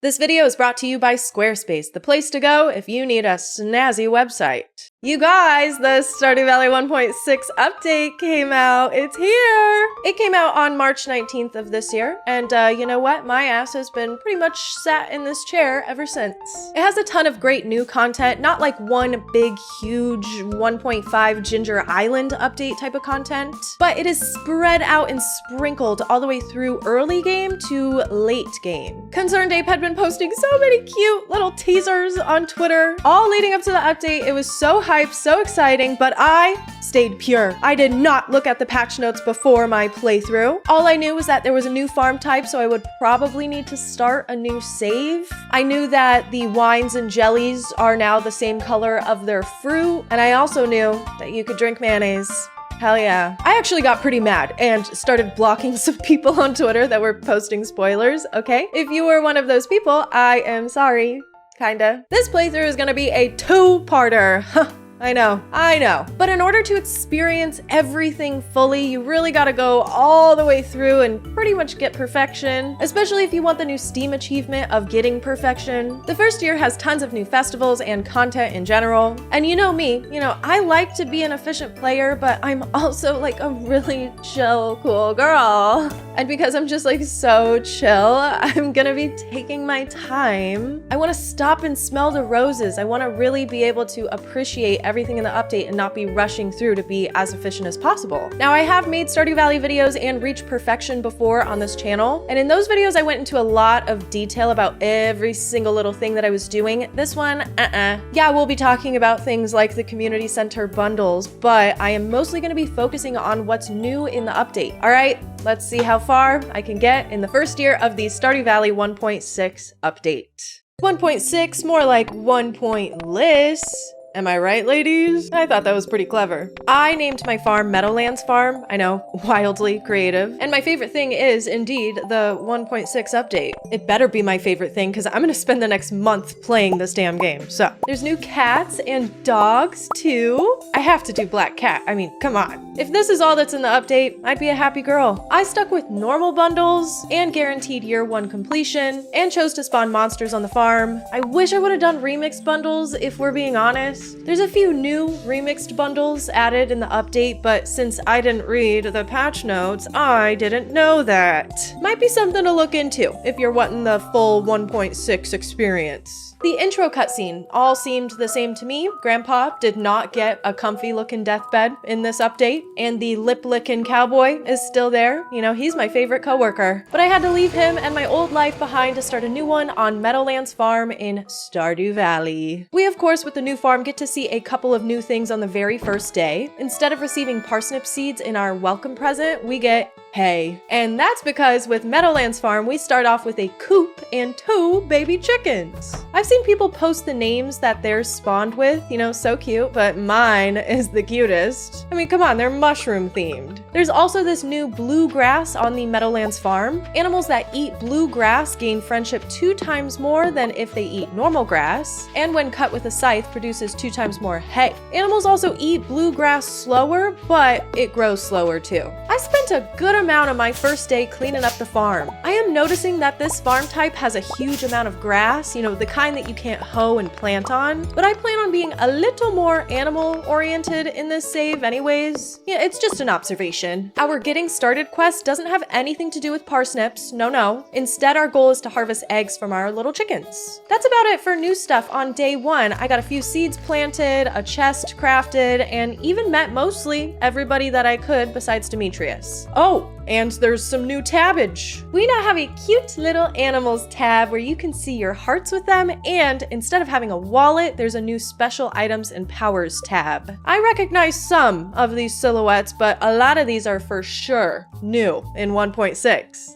This video is brought to you by Squarespace, the place to go if you need a snazzy website. You guys, the Stardew Valley 1.6 update came out. It's here! It came out on March 19th of this year, and you know what? My ass has been pretty much sat in this chair ever since. It has a ton of great new content, not like one big, huge 1.5 Ginger Island update type of content, but it is spread out and sprinkled all the way through early game to late game. Concerned Ape had been posting so many cute little teasers on Twitter, all leading up to the update. It was so hype, so exciting, but I stayed pure. I did not look at the patch notes before my playthrough. All I knew was that there was a new farm type, so I would probably need to start a new save. I knew that the wines and jellies are now the same color of their fruit, and I also knew that you could drink mayonnaise. Hell yeah. I actually got pretty mad and started blocking some people on Twitter that were posting spoilers, okay? If you were one of those people, I am sorry. Kinda. This playthrough is gonna be a two-parter. Huh. I know. But in order to experience everything fully, you really gotta go all the way through and pretty much get perfection, especially if you want the new Steam achievement of getting perfection. The first year has tons of new festivals and content in general. And you know me, I like to be an efficient player, but I'm also like a really chill, cool girl. And because I'm just like so chill, I'm gonna be taking my time. I wanna stop and smell the roses. I wanna really be able to appreciate everything in the update and not be rushing through to be as efficient as possible. Now, I have made Stardew Valley videos and reached perfection before on this channel, and in those videos I went into a lot of detail about every single little thing that I was doing. This one, Yeah, we'll be talking about things like the community center bundles, but I am mostly going to be focusing on what's new in the update. All right, let's see how far I can get in the first year of the Stardew Valley 1.6 update. 1.6, more like 1.liss. Am I right, ladies? I thought that was pretty clever. I named my farm Meadowlands Farm. I know, wildly creative. And my favorite thing is, indeed, the 1.6 update. It better be my favorite thing, because I'm gonna spend the next month playing this damn game. So, there's new cats and dogs, too. I have to do black cat. I mean, come on. If this is all that's in the update, I'd be a happy girl. I stuck with normal bundles and guaranteed year one completion, and chose to spawn monsters on the farm. I wish I would have done remixed bundles, if we're being honest. There's a few new remixed bundles added in the update, but since I didn't read the patch notes, I didn't know that. Might be something to look into if you're wanting the full 1.6 experience. The intro cutscene all seemed the same to me. Grandpa did not get a comfy looking deathbed in this update, and the lip licking cowboy is still there. He's my favorite coworker. But I had to leave him and my old life behind to start a new one on Meadowlands Farm in Stardew Valley. We, of course, with the new farm get to see a couple of new things on the very first day. Instead of receiving parsnip seeds in our welcome present, we get hay. And that's because with Meadowlands Farm, we start off with a coop and 2 baby chickens. I've seen people post the names that they're spawned with, so cute, but mine is the cutest. I mean, come on, they're mushroom themed. There's also this new blue grass on the Meadowlands Farm. Animals that eat blue grass gain friendship 2 times more than if they eat normal grass, and when cut with a scythe produces 2 times more hay. Animals also eat blue grass slower, but it grows slower too. I spent a good amount of my first day cleaning up the farm. I am noticing that this farm type has a huge amount of grass, the kind that you can't hoe and plant on, but I plan on being a little more animal oriented in this save anyways. Yeah, it's just an observation. Our getting started quest doesn't have anything to do with parsnips, no. Instead, our goal is to harvest eggs from our little chickens. That's about it for new stuff on day 1. I got a few seeds planted, a chest crafted, and even met mostly everybody that I could besides Demetrius. Oh, and there's some new tabbage. We now have a cute little animals tab where you can see your hearts with them, and instead of having a wallet, there's a new special items and powers tab. I recognize some of these silhouettes, but a lot of these are for sure new in 1.6.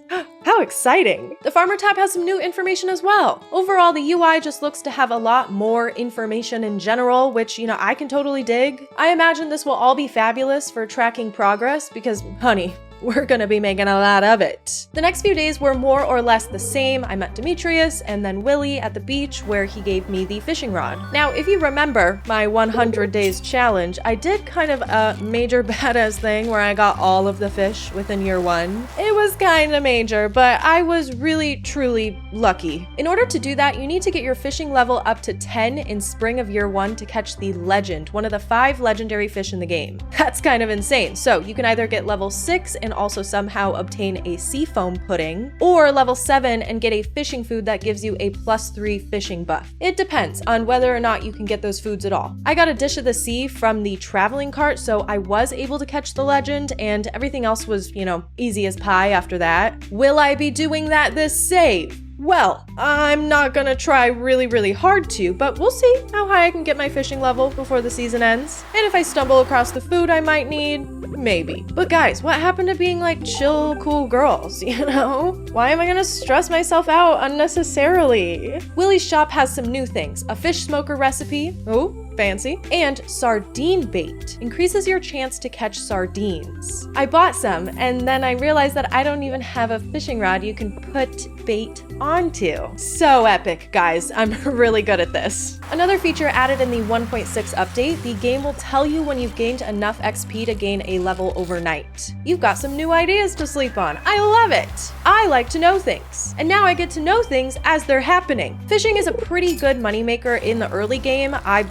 How exciting! The Farmer tab has some new information as well. Overall, the UI just looks to have a lot more information in general, which, I can totally dig. I imagine this will all be fabulous for tracking progress because, honey, we're gonna be making a lot of it. The next few days were more or less the same. I met Demetrius and then Willie at the beach where he gave me the fishing rod. Now, if you remember my 100 days challenge, I did kind of a major badass thing where I got all of the fish within year 1. It was kind of major, but I was really, truly lucky. In order to do that, you need to get your fishing level up to 10 in spring of year 1 to catch the legend, one of the 5 legendary fish in the game. That's kind of insane. So you can either get level 6 and also somehow obtain a seafoam pudding, or level 7 and get a fishing food that gives you a +3 fishing buff. It depends on whether or not you can get those foods at all. I got a dish of the sea from the traveling cart, so I was able to catch the legend, and everything else was, easy as pie after that. Will I be doing that this save? Well, I'm not gonna try really, really hard to, but we'll see how high I can get my fishing level before the season ends. And if I stumble across the food I might need, maybe. But guys, what happened to being like chill, cool girls, Why am I gonna stress myself out unnecessarily? Willie's shop has some new things. A fish smoker recipe. Oh, fancy. And sardine bait. Increases your chance to catch sardines. I bought some, and then I realized that I don't even have a fishing rod you can put bait onto. So epic, guys. I'm really good at this. Another feature added in the 1.6 update, the game will tell you when you've gained enough XP to gain a level overnight. You've got some new ideas to sleep on. I love it. I like to know things. And now I get to know things as they're happening. Fishing is a pretty good moneymaker in the early game, I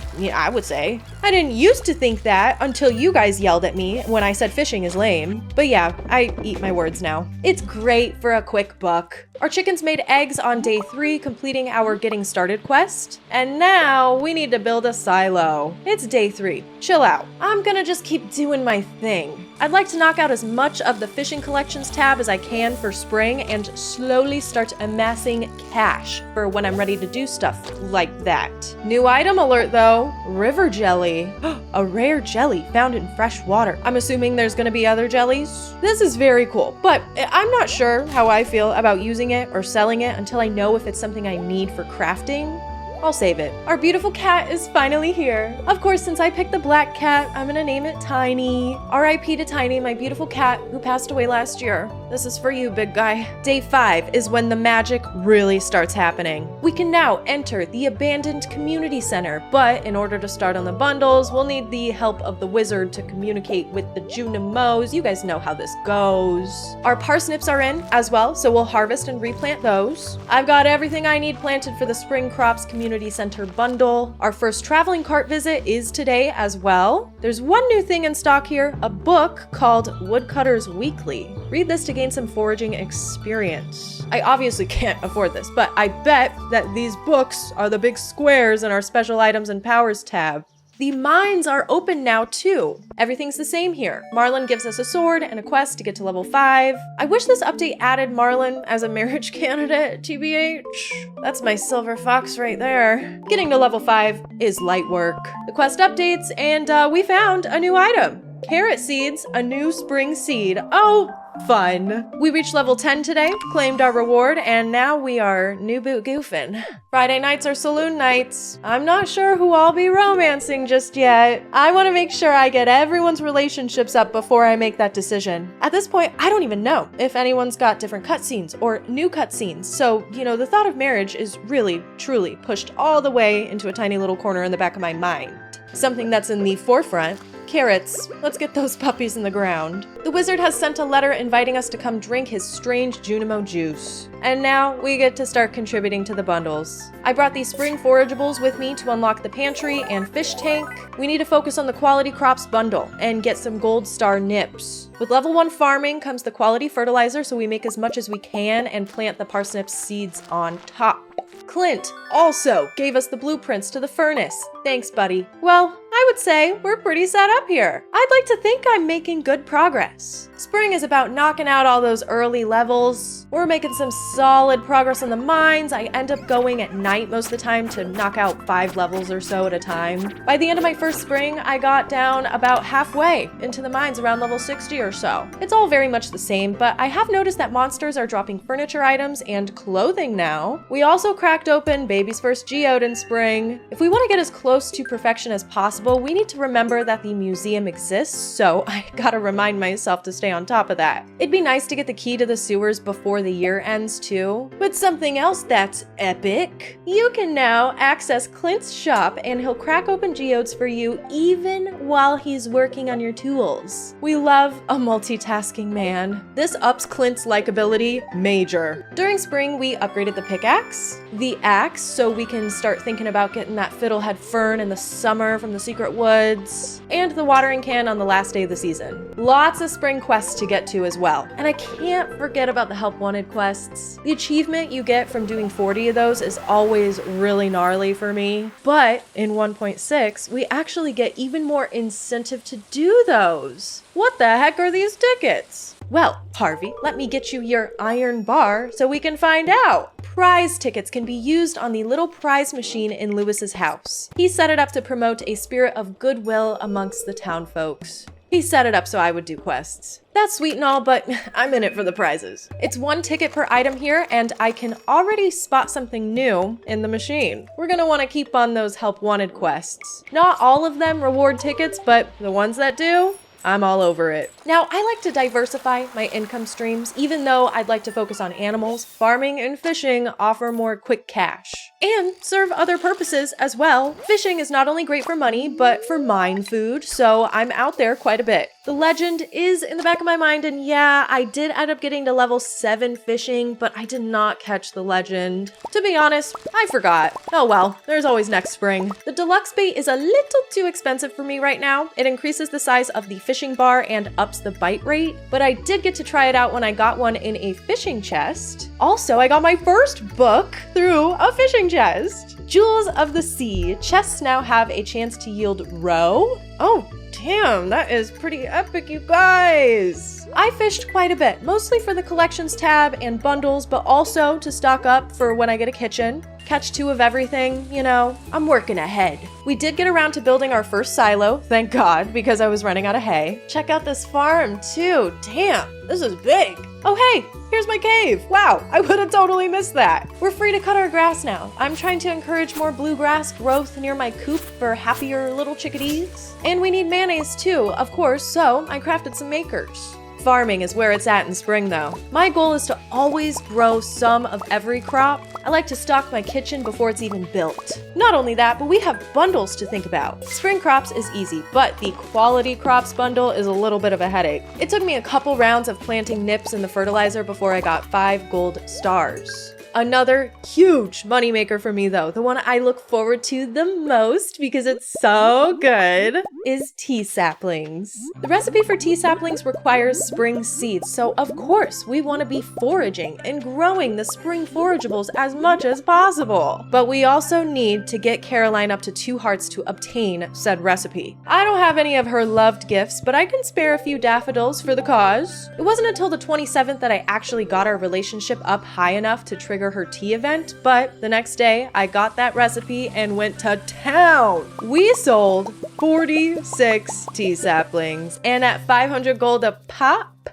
would say. I didn't used to think that until you guys yelled at me when I said fishing is lame. But yeah, I eat my words now. It's great for a quick buck. Our chickens made eggs on day 3, completing our getting started quest. And now we need to build a silo. It's day 3. Chill out. I'm gonna just keep doing my thing. I'd like to knock out as much of the fishing collections tab as I can for spring and slowly start amassing cash for when I'm ready to do stuff like that. New item alert though, river jelly. A rare jelly found in fresh water. I'm assuming there's gonna be other jellies. This is very cool, but I'm not sure how I feel about using it or selling it until I know if it's something I need for crafting. I'll save it. Our beautiful cat is finally here. Of course, since I picked the black cat, I'm gonna name it Tiny. R.I.P. to Tiny, my beautiful cat who passed away last year. This is for you, big guy. Day 5 is when the magic really starts happening. We can now enter the abandoned community center, but in order to start on the bundles, we'll need the help of the wizard to communicate with the Junimos. You guys know how this goes. Our parsnips are in as well, so we'll harvest and replant those. I've got everything I need planted for the spring crops community center bundle. Our first traveling cart visit is today as well. There's one new thing in stock here, a book called Woodcutter's Weekly. Read this to gain some foraging experience. I obviously can't afford this, but I bet that these books are the big squares in our special items and powers tab. The mines are open now too. Everything's the same here. Marlin gives us a sword and a quest to get to level 5. I wish this update added Marlin as a marriage candidate, TBH. That's my silver fox right there. Getting to level 5 is light work. The quest updates and we found a new item. Carrot seeds, a new spring seed. Oh, fun. We reached level 10 today, claimed our reward, and now we are new boot goofing. Friday nights are saloon nights. I'm not sure who I'll be romancing just yet. I want to make sure I get everyone's relationships up before I make that decision. At this point, I don't even know if anyone's got different cutscenes or new cutscenes. So, the thought of marriage is really, truly pushed all the way into a tiny little corner in the back of my mind. Something that's in the forefront. Carrots. Let's get those puppies in the ground. The wizard has sent a letter inviting us to come drink his strange Junimo juice. And now we get to start contributing to the bundles. I brought these spring forageables with me to unlock the pantry and fish tank. We need to focus on the quality crops bundle and get some gold star nips. With level 1 farming comes the quality fertilizer, so we make as much as we can and plant the parsnip seeds on top. Clint also gave us the blueprints to the furnace. Thanks, buddy. Well, I would say we're pretty set up here. I'd like to think I'm making good progress. Spring is about knocking out all those early levels. We're making some solid progress on the mines. I end up going at night most of the time to knock out 5 levels or so at a time. By the end of my first spring, I got down about halfway into the mines, around level 60 or so. It's all very much the same, but I have noticed that monsters are dropping furniture items and clothing now. We also cracked open baby's first geode in spring. If we want to get as close to perfection as possible, possible, we need to remember that the museum exists, so I gotta remind myself to stay on top of that. It'd be nice to get the key to the sewers before the year ends too. But something else that's epic, you can now access Clint's shop and he'll crack open geodes for you even while he's working on your tools. We love a multitasking man. This ups Clint's likability major. During spring, we upgraded the pickaxe, the axe, so we can start thinking about getting that fiddlehead fern in the summer from the secret woods, and the watering can on the last day of the season. Lots of spring quests to get to as well. And I can't forget about the help wanted quests. The achievement you get from doing 40 of those is always really gnarly for me, but in 1.6, we actually get even more incentive to do those. What the heck are these tickets? Well, Harvey, let me get you your iron bar so we can find out. Prize tickets can be used on the little prize machine in Lewis's house. He set it up to promote a spirit of goodwill amongst the town folks. He set it up so I would do quests. That's sweet and all, but I'm in it for the prizes. It's 1 ticket per item here, and I can already spot something new in the machine. We're gonna wanna keep on those help wanted quests. Not all of them reward tickets, but the ones that do, I'm all over it. Now, I like to diversify my income streams. Even though I'd like to focus on animals, farming and fishing offer more quick cash and serve other purposes as well. Fishing is not only great for money, but for mine food, so I'm out there quite a bit. The legend is in the back of my mind, and yeah, I did end up getting to level 7 fishing, but I did not catch the legend. To be honest, I forgot. Oh well, there's always next spring. The deluxe bait is a little too expensive for me right now. It increases the size of the fishing bar and ups the bite rate, but I did get to try it out when I got one in a fishing chest. Also, I got my first book through a fishing chest. Jewels of the Sea. Chests now have a chance to yield roe. Oh, damn, that is pretty epic, you guys. I fished quite a bit, mostly for the collections tab and bundles, but also to stock up for when I get a kitchen. Catch 2 of everything, you know, I'm working ahead. We did get around to building our first silo, thank God, because I was running out of hay. Check out this farm too, damn, this is big. Oh hey, here's my cave. Wow, I would have totally missed that. We're free to cut our grass now. I'm trying to encourage more bluegrass growth near my coop for happier little chickadees. And we need mayonnaise too, of course, so I crafted some makers. Farming is where it's at in spring though. My goal is to always grow some of every crop. I like to stock my kitchen before it's even built. Not only that, but we have bundles to think about. Spring crops is easy, but the quality crops bundle is a little bit of a headache. It took me a couple rounds of planting nips in the fertilizer before I got 5 gold stars. Another huge moneymaker for me though, the one I look forward to the most because it's so good, is tea saplings. The recipe for tea saplings requires spring seeds, so of course we want to be foraging and growing the spring forageables as much as possible. But we also need to get Caroline up to 2 hearts to obtain said recipe. I don't have any of her loved gifts, but I can spare a few daffodils for the cause. It wasn't until the 27th that I actually got our relationship up high enough to trigger her tea event, but the next day I got that recipe and went to town. We sold 46 tea saplings, and at 500 gold a pop?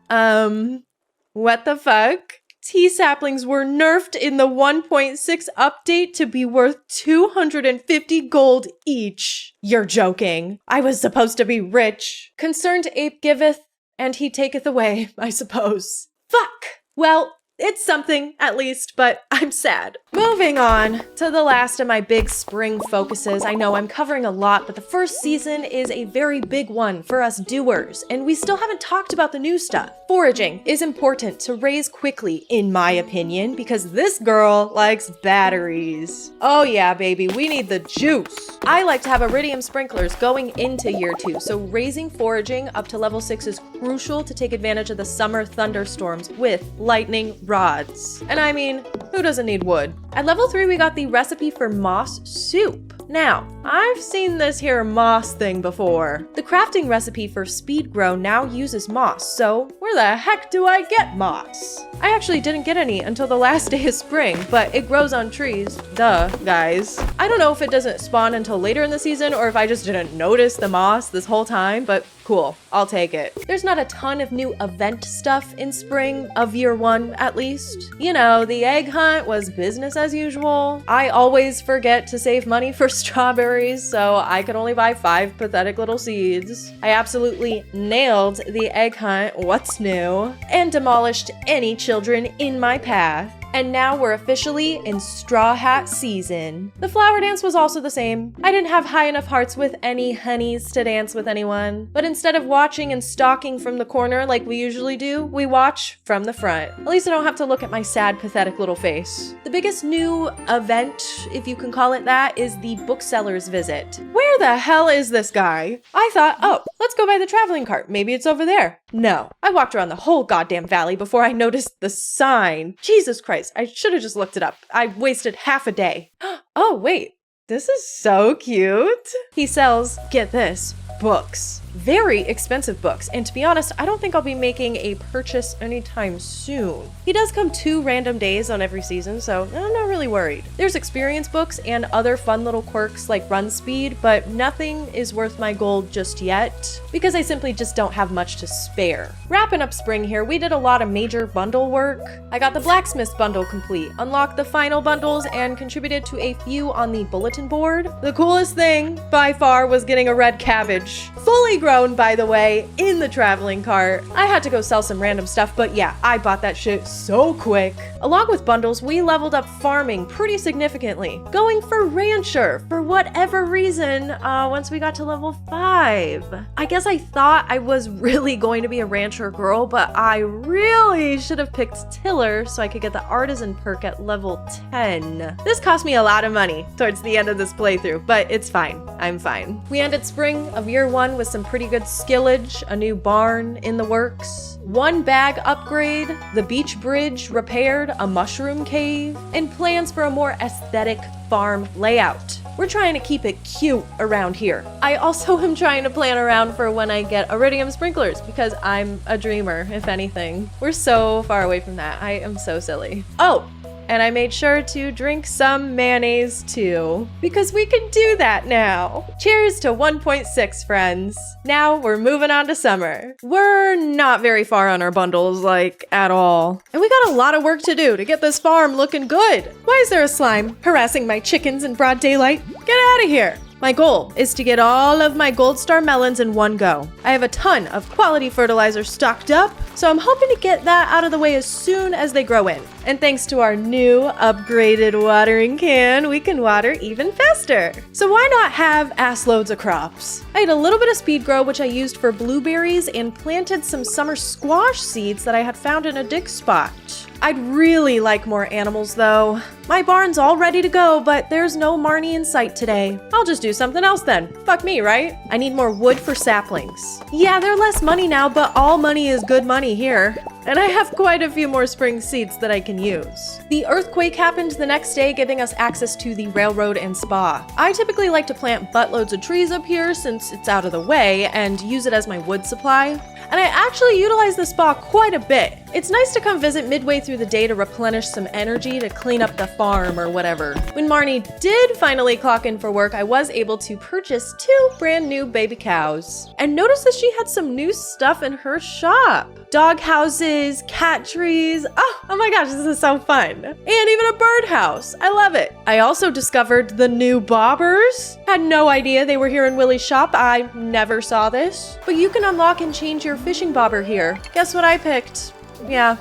What the fuck? Tea saplings were nerfed in the 1.6 update to be worth 250 gold each. You're joking. I was supposed to be rich. Concerned ape giveth, and he taketh away, I suppose. Fuck! Well, it's something, at least, but I'm sad. Moving on to the last of my big spring focuses. I know I'm covering a lot, but the first season is a very big one for us doers, and we still haven't talked about the new stuff. Foraging is important to raise quickly, in my opinion, because this girl likes batteries. Oh yeah, baby, we need the juice. I like to have iridium sprinklers going into year 2, so raising foraging up to level 6 is crucial to take advantage of the summer thunderstorms with lightning rods. And I mean, who doesn't need wood? At level 3, we got the recipe for moss soup. Now, I've seen this here moss thing before. The crafting recipe for speed grow now uses moss, so where the heck do I get moss? I actually didn't get any until the last day of spring, but it grows on trees. Duh, guys. I don't know if it doesn't spawn until later in the season or if I just didn't notice the moss this whole time, but cool, I'll take it. There's not a ton of new event stuff in spring of year 1, at least. You know, the egg hunt was business as usual. I always forget to save money for strawberries blueberries, so I could only buy 5 pathetic little seeds. I absolutely nailed the egg hunt, what's new, and demolished any children in my path. And now we're officially in Straw Hat season. The flower dance was also the same. I didn't have high enough hearts with any honeys to dance with anyone. But instead of watching and stalking from the corner like we usually do, we watch from the front. At least I don't have to look at my sad, pathetic little face. The biggest new event, if you can call it that, is the bookseller's visit. Where the hell is this guy? I thought, oh, let's go by the traveling cart. Maybe it's over there. No, I walked around the whole goddamn valley before I noticed the sign. Jesus Christ. I should have just looked it up. I wasted half a day. Oh, wait. This is so cute. He sells, get this, books. Very expensive books, and to be honest, I don't think I'll be making a purchase anytime soon. He does come 2 random days on every season, so I'm not really worried. There's experience books and other fun little quirks like run speed, but nothing is worth my gold just yet, because I simply just don't have much to spare. Wrapping up spring here, we did a lot of major bundle work. I got the blacksmith bundle complete, unlocked the final bundles, and contributed to a few on the bulletin board. The coolest thing, by far, was getting a red cabbage. Fully grown, by the way, in the traveling cart. I had to go sell some random stuff, but yeah, I bought that shit so quick. Along with bundles, we leveled up farming pretty significantly, going for rancher for whatever reason once we got to level 5. I guess I thought I was really going to be a rancher girl, but I really should have picked tiller so I could get the artisan perk at level 10. This cost me a lot of money towards the end of this playthrough, but it's fine. I'm fine. We ended spring of year 1 with some pretty good skillage, a new barn in the works, 1 bag upgrade, the beach bridge repaired, a mushroom cave, and plans for a more aesthetic farm layout. We're trying to keep it cute around here. I also am trying to plan around for when I get iridium sprinklers because I'm a dreamer, if anything. We're so far away from that. I am so silly. Oh, and I made sure to drink some mayonnaise too, because we can do that now. Cheers to 1.6, friends. Now we're moving on to summer. We're not very far on our bundles, like, at all. And we got a lot of work to do to get this farm looking good. Why is there a slime harassing my chickens in broad daylight? Get out of here. My goal is to get all of my gold star melons in one go. I have a ton of quality fertilizer stocked up, so I'm hoping to get that out of the way as soon as they grow in. And thanks to our new upgraded watering can, we can water even faster. So why not have ass loads of crops? I had a little bit of speed grow, which I used for blueberries, and planted some summer squash seeds that I had found in a dig spot. I'd really like more animals though. My barn's all ready to go, but there's no Marnie in sight today. I'll just do something else then. Fuck me, right? I need more wood for saplings. Yeah, they're less money now, but all money is good money here. And I have quite a few more spring seeds that I can use. The earthquake happened the next day, giving us access to the railroad and spa. I typically like to plant buttloads of trees up here since it's out of the way and use it as my wood supply. And I actually utilize the spa quite a bit. It's nice to come visit midway through the day to replenish some energy to clean up the farm or whatever. When Marnie did finally clock in for work, I was able to purchase 2 brand new baby cows. And notice that she had some new stuff in her shop. Dog houses, cat trees. Oh my gosh, this is so fun. And even a birdhouse. I love it. I also discovered the new bobbers. Had no idea they were here in Willie's shop. I never saw this. But you can unlock and change your fishing bobber here. Guess what I picked? Yeah,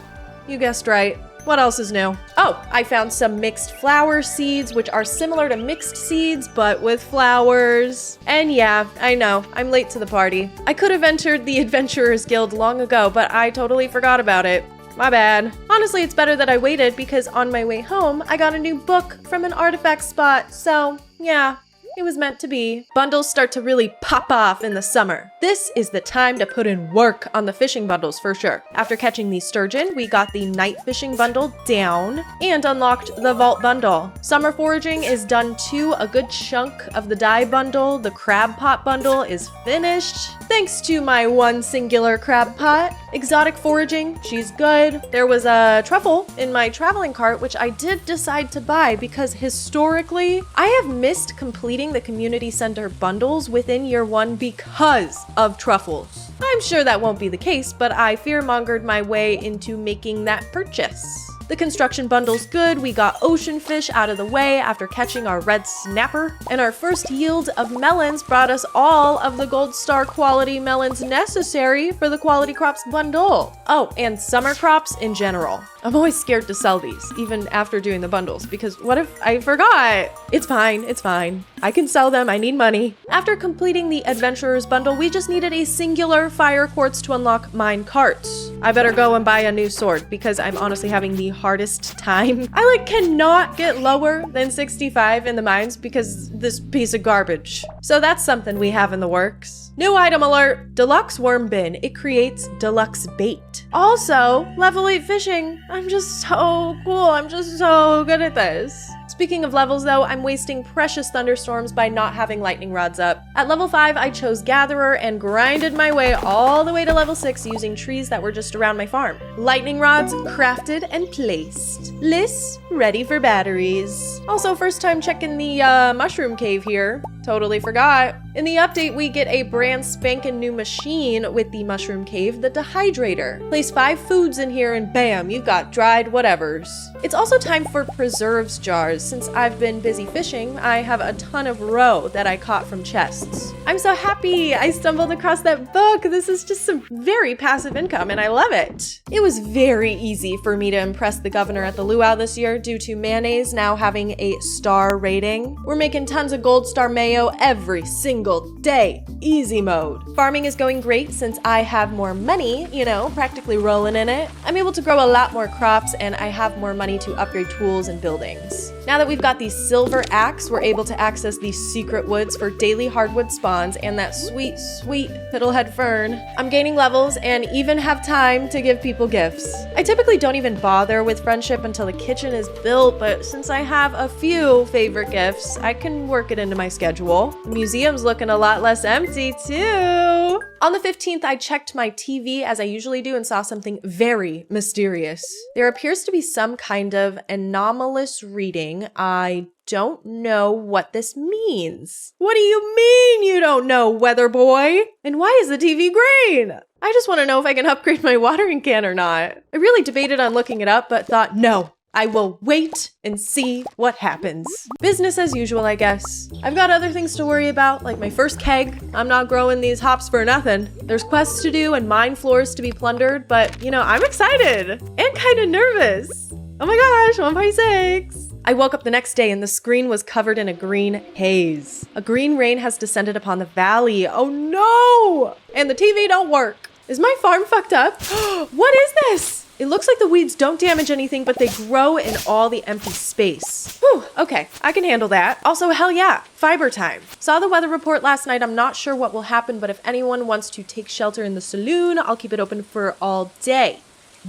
you guessed right. What else is new? Oh, I found some mixed flower seeds, which are similar to mixed seeds, but with flowers. And yeah, I know, I'm late to the party. I could have entered the Adventurers Guild long ago, but I totally forgot about it. My bad. Honestly, it's better that I waited because on my way home, I got a new book from an artifact spot, so yeah. It was meant to be. Bundles start to really pop off in the summer. This is the time to put in work on the fishing bundles for sure. After catching the sturgeon, we got the night fishing bundle down and unlocked the vault bundle. Summer foraging is done too. A good chunk of the dye bundle, the crab pot bundle, is finished. Thanks to my one singular crab pot. Exotic foraging, she's good. There was a truffle in my traveling cart, which I did decide to buy because historically, I have missed completing the community center bundles within year 1 because of truffles. I'm sure that won't be the case, but I fear-mongered my way into making that purchase. The construction bundle's good. We got ocean fish out of the way after catching our red snapper. And our first yield of melons brought us all of the gold star quality melons necessary for the quality crops bundle. Oh, and summer crops in general. I'm always scared to sell these, even after doing the bundles, because what if I forgot? It's fine, it's fine. I can sell them, I need money. After completing the Adventurer's bundle, we just needed a singular fire quartz to unlock mine carts. I better go and buy a new sword, because I'm honestly having the hardest time. I cannot get lower than 65 in the mines because this piece of garbage. So that's something we have in the works. New item alert, deluxe worm bin. It creates deluxe bait. Also, level 8 fishing. I'm just so cool. I'm just so good at this. Speaking of levels though, I'm wasting precious thunderstorms by not having lightning rods up. At level 5, I chose Gatherer and grinded my way all the way to level 6 using trees that were just around my farm. Lightning rods crafted and placed. Liss ready for batteries. Also, first time checking the mushroom cave here. Totally forgot. In the update, we get a brand spanking new machine with the mushroom cave, the dehydrator. Place 5 foods in here and bam, you've got dried whatevers. It's also time for preserves jars. Since I've been busy fishing, I have a ton of roe that I caught from chests. I'm so happy I stumbled across that book. This is just some very passive income and I love it. It was very easy for me to impress the governor at the luau this year due to mayonnaise now having a star rating. We're making tons of gold star mayo every single day. Easy mode. Farming is going great since I have more money, practically rolling in it. I'm able to grow a lot more crops and I have more money to upgrade tools and buildings. Now that we've got the silver axe, we're able to access the secret woods for daily hardwood spawns and that sweet, sweet fiddlehead fern. I'm gaining levels and even have time to give people gifts. I typically don't even bother with friendship until the kitchen is built, but since I have a few favorite gifts, I can work it into my schedule. The museum's looking a lot less empty too. On the 15th, I checked my TV as I usually do and saw something very mysterious. There appears to be some kind of anomalous reading. I don't know what this means. What do you mean you don't know, weather boy? And why is the TV green? I just want to know if I can upgrade my watering can or not. I really debated on looking it up, but thought, no, I will wait and see what happens. Business as usual, I guess. I've got other things to worry about, like my first keg. I'm not growing these hops for nothing. There's quests to do and mine floors to be plundered, but I'm excited and kind of nervous. Oh my gosh, 1.6. I woke up the next day and the screen was covered in a green haze. A green rain has descended upon the valley. Oh no! And the TV don't work. Is my farm fucked up? What is this? It looks like the weeds don't damage anything, but they grow in all the empty space. Whew, okay, I can handle that. Also, hell yeah, fiber time. Saw the weather report last night. I'm not sure what will happen, but if anyone wants to take shelter in the saloon, I'll keep it open for all day.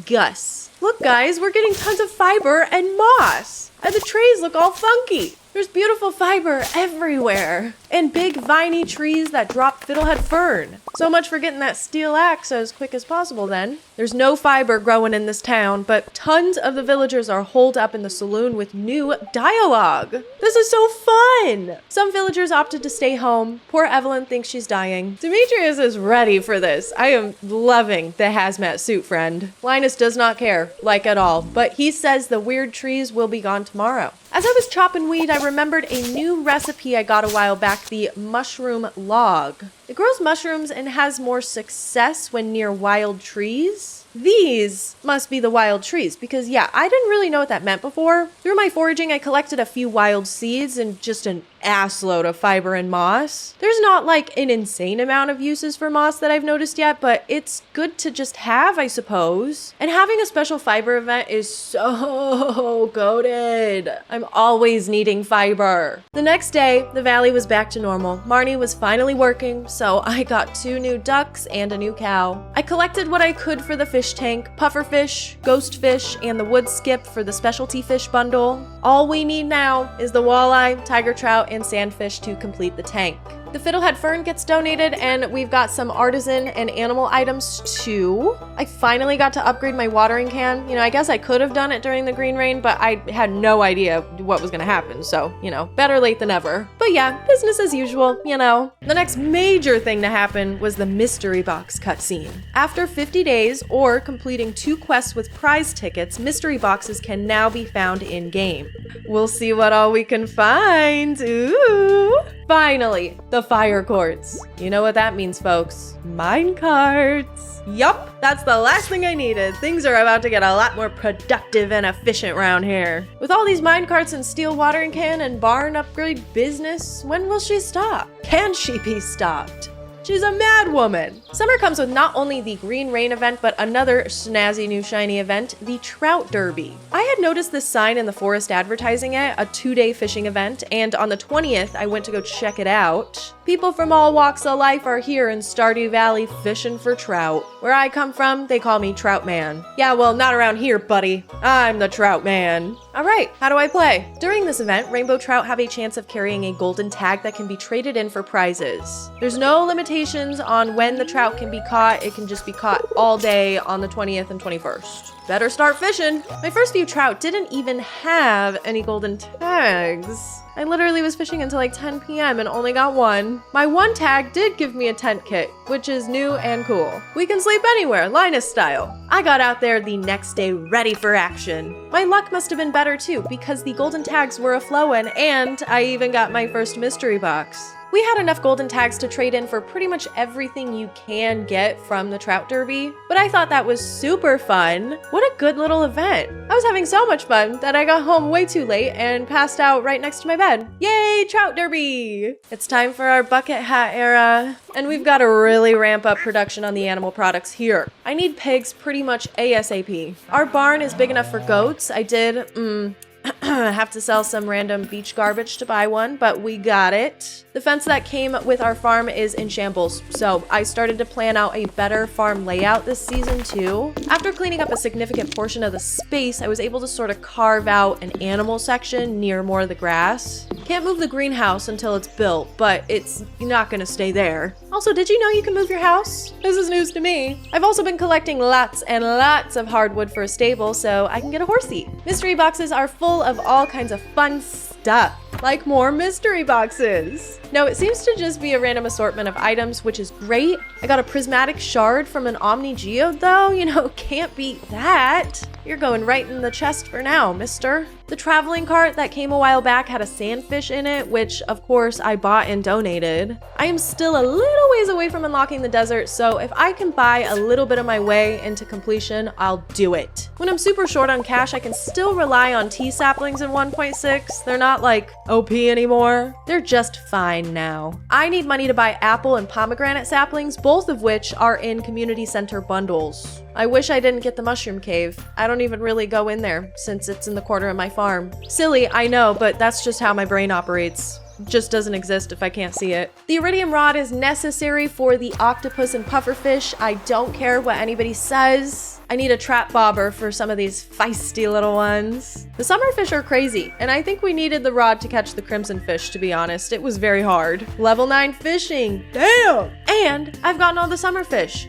Gus. Look guys, we're getting tons of fiber and moss. And the trees look all funky. There's beautiful fiber everywhere. And big viney trees that drop fiddlehead fern. So much for getting that steel axe as quick as possible then. There's no fiber growing in this town, but tons of the villagers are holed up in the saloon with new dialogue. This is so fun! Some villagers opted to stay home. Poor Evelyn thinks she's dying. Demetrius is ready for this. I am loving the hazmat suit friend. Linus does not care, like at all, but he says the weird trees will be gone tomorrow. As I was chopping weed, I remembered a new recipe I got a while back, the mushroom log. It grows mushrooms and has more success when near wild trees. These must be the wild trees because yeah, I didn't really know what that meant before. Through my foraging, I collected a few wild seeds and just an assload of fiber and moss. There's not like an insane amount of uses for moss that I've noticed yet, but it's good to just have, I suppose. And having a special fiber event is so goated. I'm always needing fiber. The next day, the valley was back to normal. Marnie was finally working, so I got 2 new ducks and a new cow. I collected what I could for the fish tank, pufferfish, ghost fish, and the wood skip for the specialty fish bundle. All we need now is the walleye, tiger trout, and sandfish to complete the tank. The fiddlehead fern gets donated, and we've got some artisan and animal items too. I finally got to upgrade my watering can. You know, I guess I could have done it during the green rain, but I had no idea what was gonna happen. So, you know, better late than never. But yeah, business as usual, you know. The next major thing to happen was the mystery box cutscene. After 50 days or completing 2 quests with prize tickets, mystery boxes can now be found in-game. We'll see what all we can find. Ooh! Finally, the fire courts. You know what that means, folks. Mine carts. Yup, that's the last thing I needed. Things are about to get a lot more productive and efficient around here. With all these mine carts and steel watering can and barn upgrade business, when will she stop? Can she be stopped? She's a mad woman. Summer comes with not only the Green Rain event, but another snazzy new shiny event, the Trout Derby. I had noticed this sign in the forest advertising it, a 2-day fishing event, and on the 20th, I went to go check it out. People from all walks of life are here in Stardew Valley fishing for trout. Where I come from, they call me Trout Man. Yeah, well, not around here, buddy. I'm the Trout Man. All right, how do I play? During this event, rainbow trout have a chance of carrying a golden tag that can be traded in for prizes. There's no limitations on when the trout can be caught. It can just be caught all day on the 20th and 21st. Better start fishing. My first few trout didn't even have any golden tags. I literally was fishing until like 10 p.m. and only got one. My one tag did give me a tent kit, which is new and cool. We can sleep anywhere, Linus style. I got out there the next day ready for action. My luck must have been better too, because the golden tags were a-flowin', and I even got my first mystery box. We had enough golden tags to trade in for pretty much everything you can get from the Trout Derby, but I thought that was super fun. What a good little event. I was having so much fun that I got home way too late and passed out right next to my bed. Yay, Trout Derby! It's time for our bucket hat era, and we've got to really ramp up production on the animal products here. I need pigs pretty much ASAP. Our barn is big enough for goats. I did, have to sell some random beach garbage to buy one, but we got it. The fence that came with our farm is in shambles, so I started to plan out a better farm layout this season too. After cleaning up a significant portion of the space, I was able to sort of carve out an animal section near more of the grass. Can't move the greenhouse until it's built, but it's not gonna stay there. Also, did you know you can move your house? This is news to me. I've also been collecting lots and lots of hardwood for a stable so I can get a horsey. Mystery boxes are full of all kinds of fun stuff, like more mystery boxes. No, it seems to just be a random assortment of items, which is great. I got a prismatic shard from an Omni Geode though, you know, can't beat that. You're going right in the chest for now, mister. The traveling cart that came a while back had a sandfish in it, which of course I bought and donated. I am still a little ways away from unlocking the desert, so if I can buy a little bit of my way into completion, I'll do it. When I'm super short on cash, I can still rely on tea saplings in 1.6. They're not like OP anymore. They're just fine now. I need money to buy apple and pomegranate saplings, both of which are in community center bundles. I wish I didn't get the mushroom cave. I don't even really go in there since it's in the corner of my farm. Silly, I know, but that's just how my brain operates. It just doesn't exist if I can't see it. The iridium rod is necessary for the octopus and pufferfish. I don't care what anybody says. I need a trap bobber for some of these feisty little ones. The summerfish are crazy, and I think we needed the rod to catch the crimson fish, to be honest. It was very hard. Level 9 fishing, damn! And I've gotten all the summerfish.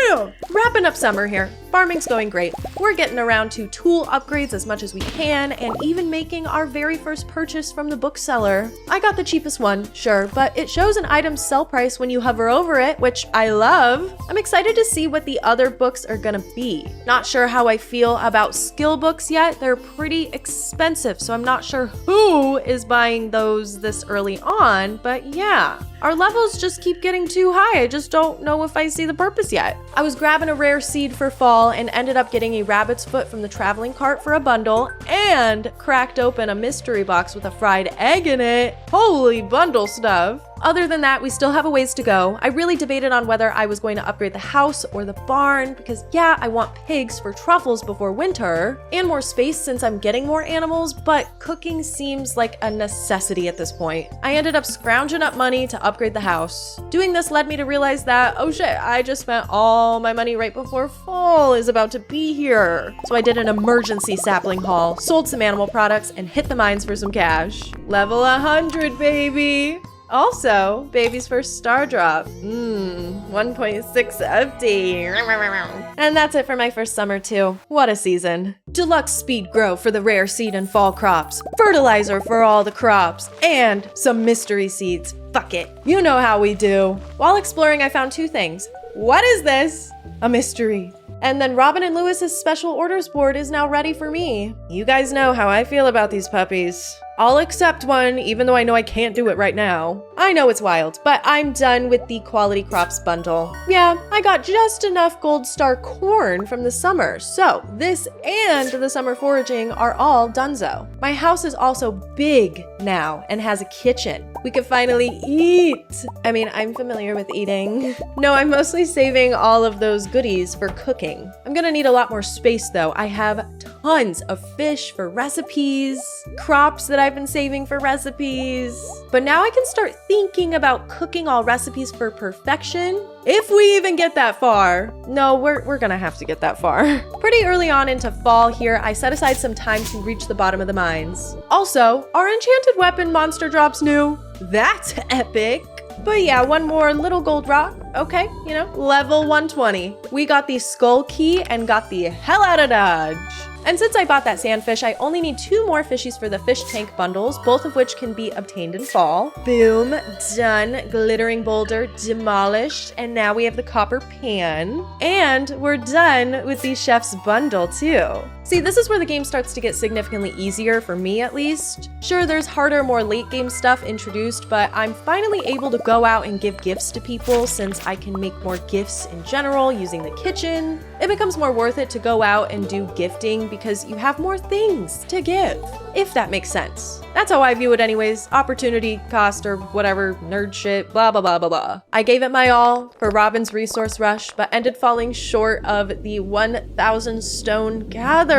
Damn! Wrapping up summer here. Farming's going great. We're getting around to tool upgrades as much as we can, and even making our very first purchase from the bookseller. I got the cheapest one, sure, but it shows an item's sell price when you hover over it, which I love. I'm excited to see what the other books are gonna be. Not sure how I feel about skill books yet. They're pretty expensive, so I'm not sure who is buying those this early on, but yeah. Our levels just keep getting too high. I just don't know if I see the purpose yet. I was grabbing a rare seed for fall and ended up getting a rabbit's foot from the traveling cart for a bundle, and cracked open a mystery box with a fried egg in it. Holy bundle stuff. Other than that, we still have a ways to go. I really debated on whether I was going to upgrade the house or the barn because yeah, I want pigs for truffles before winter and more space since I'm getting more animals, but cooking seems like a necessity at this point. I ended up scrounging up money to upgrade the house. Doing this led me to realize that, oh shit, I just spent all my money right before fall is about to be here. So I did an emergency sapling haul, sold some animal products, and hit the mines for some cash. Level 100, baby! Also, baby's first star drop. 1.6 update. And that's it for my first summer too. What a season. Deluxe speed grow for the rare seed and fall crops, fertilizer for all the crops, and some mystery seeds. Fuck it. You know how we do. While exploring, I found two things. What is this? A mystery. And then Robin and Lewis's special orders board is now ready for me. You guys know how I feel about these puppies. I'll accept one, even though I know I can't do it right now. I know it's wild, but I'm done with the quality crops bundle. Yeah, I got just enough gold star corn from the summer, so this and the summer foraging are all donezo. My house is also big now and has a kitchen. We can finally eat. I mean, I'm familiar with eating. No, I'm mostly saving all of those goodies for cooking. I'm gonna need a lot more space though. I have tons of fish for recipes, crops that I've been saving for recipes. But now I can start thinking about cooking all recipes for perfection. If we even get that far. No, we're gonna have to get that far. Pretty early on into fall here, I set aside some time to reach the bottom of the mines. Also, our enchanted weapon monster drops new. That's epic. But yeah, one more little gold rock. Okay, you know, level 120. We got the skull key and got the hell out of Dodge. And since I bought that sandfish, I only need 2 more fishies for the fish tank bundles, both of which can be obtained in fall. Boom, done. Glittering boulder demolished. And now we have the copper pan. And we're done with the chef's bundle too. See, this is where the game starts to get significantly easier, for me at least. Sure, there's harder, more late game stuff introduced, but I'm finally able to go out and give gifts to people since I can make more gifts in general using the kitchen. It becomes more worth it to go out and do gifting because you have more things to give, if that makes sense. That's how I view it anyways. Opportunity cost or whatever, nerd shit, blah, blah, blah, blah, blah. I gave it my all for Robin's resource rush, but ended falling short of the 1,000 stone gathered.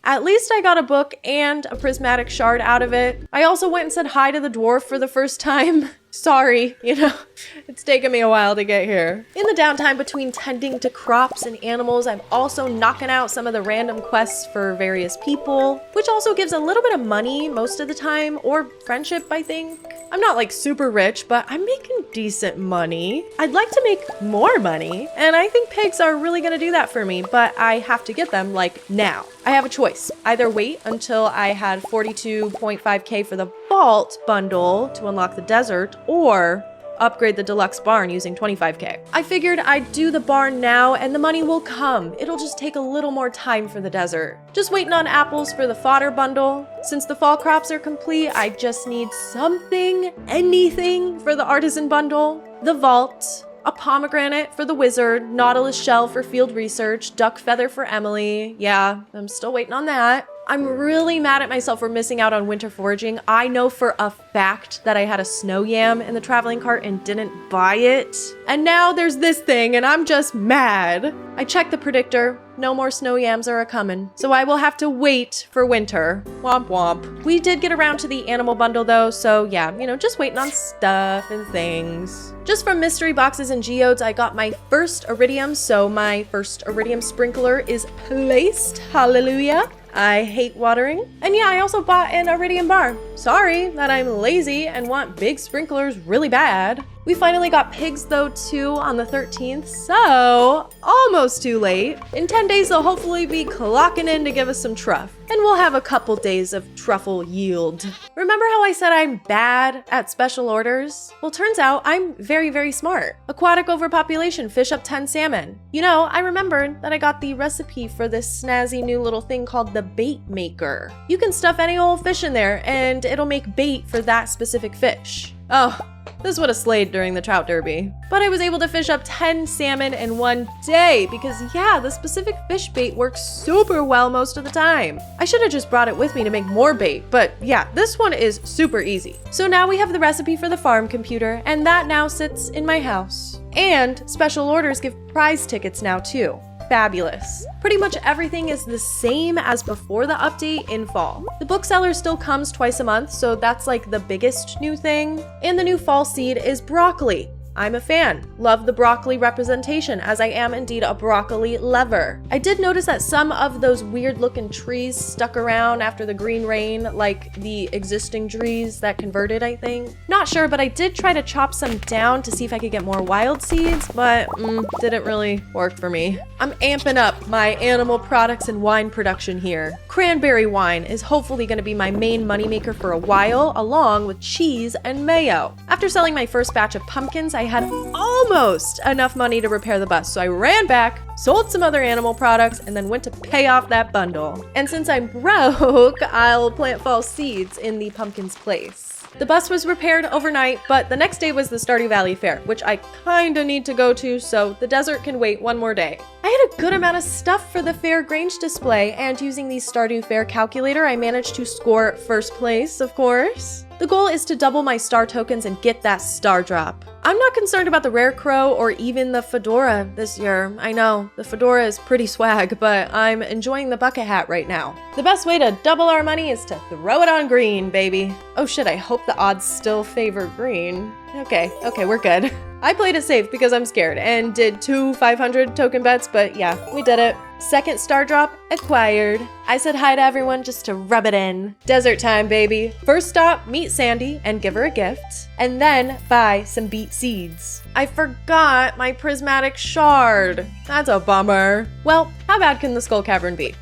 At least I got a book and a prismatic shard out of it. I also went and said hi to the dwarf for the first time. Sorry, you know, it's taken me a while to get here. In the downtime between tending to crops and animals, I'm also knocking out some of the random quests for various people, which also gives a little bit of money most of the time, or friendship, I think. I'm not like super rich, but I'm making decent money. I'd like to make more money, and I think pigs are really gonna do that for me, but I have to get them like now. I have a choice. Either wait until I had 42.5k for the vault bundle to unlock the desert, or upgrade the deluxe barn using 25k. I figured I'd do the barn now and the money will come. It'll just take a little more time for the desert. Just waiting on apples for the fodder bundle. Since the fall crops are complete, I just need something, anything for the artisan bundle, the vault, a pomegranate for the wizard, nautilus shell for field research, duck feather for Emily. Yeah, I'm still waiting on that. I'm really mad at myself for missing out on winter foraging. I know for a fact that I had a snow yam in the traveling cart and didn't buy it. And now there's this thing and I'm just mad. I checked the predictor. No more snow yams are a-coming. So I will have to wait for winter. Womp womp. We did get around to the animal bundle though, so yeah, you know, just waiting on stuff and things. Just from mystery boxes and geodes, I got my first iridium, so my first iridium sprinkler is placed. Hallelujah. I hate watering. And yeah, I also bought an iridium bar. Sorry that I'm lazy and want big sprinklers really bad. We finally got pigs though too on the 13th, so almost too late. In 10 days they'll hopefully be clocking in to give us some truff. And we'll have a couple days of truffle yield. Remember how I said I'm bad at special orders? Well, turns out I'm very, very smart. Aquatic overpopulation, fish up 10 salmon. You know, I remembered that I got the recipe for this snazzy new little thing called the bait maker. You can stuff any old fish in there and it'll make bait for that specific fish. Oh, this would have slayed during the Trout Derby. But I was able to fish up 10 salmon in one day because yeah, the specific fish bait works super well most of the time. I should have just brought it with me to make more bait, but yeah, this one is super easy. So now we have the recipe for the farm computer and that now sits in my house. And special orders give prize tickets now too. Fabulous. Pretty much everything is the same as before the update in fall. The bookseller still comes twice a month, so that's like the biggest new thing. And the new fall seed is broccoli. I'm a fan. Love the broccoli representation, as I am indeed a broccoli lover. I did notice that some of those weird looking trees stuck around after the green rain, like the existing trees that converted, I think. Not sure, but I did try to chop some down to see if I could get more wild seeds, but didn't really work for me. I'm amping up my animal products and wine production here. Cranberry wine is hopefully going to be my main moneymaker for a while, along with cheese and mayo. After selling my first batch of pumpkins, I had almost enough money to repair the bus, so I ran back, sold some other animal products, and then went to pay off that bundle. And since I'm broke, I'll plant fall seeds in the pumpkin's place. The bus was repaired overnight, but the next day was the Stardew Valley Fair, which I kinda need to go to, so the desert can wait one more day. I had a good amount of stuff for the fair Grange display, and using the Stardew Fair calculator, I managed to score first place, of course. The goal is to double my star tokens and get that star drop. I'm not concerned about the rare crow or even the fedora this year. I know, the fedora is pretty swag, but I'm enjoying the bucket hat right now. The best way to double our money is to throw it on green, baby. Oh shit, I hope the odds still favor green. Okay, we're good. I played it safe because I'm scared and did 2 500 token bets, but yeah, we did it. Second star drop acquired. I said hi to everyone just to rub it in. Desert time, baby. First stop, meet Sandy and give her a gift, and then buy some beet seeds. I forgot my prismatic shard. That's a bummer. Well, how bad can the skull cavern be?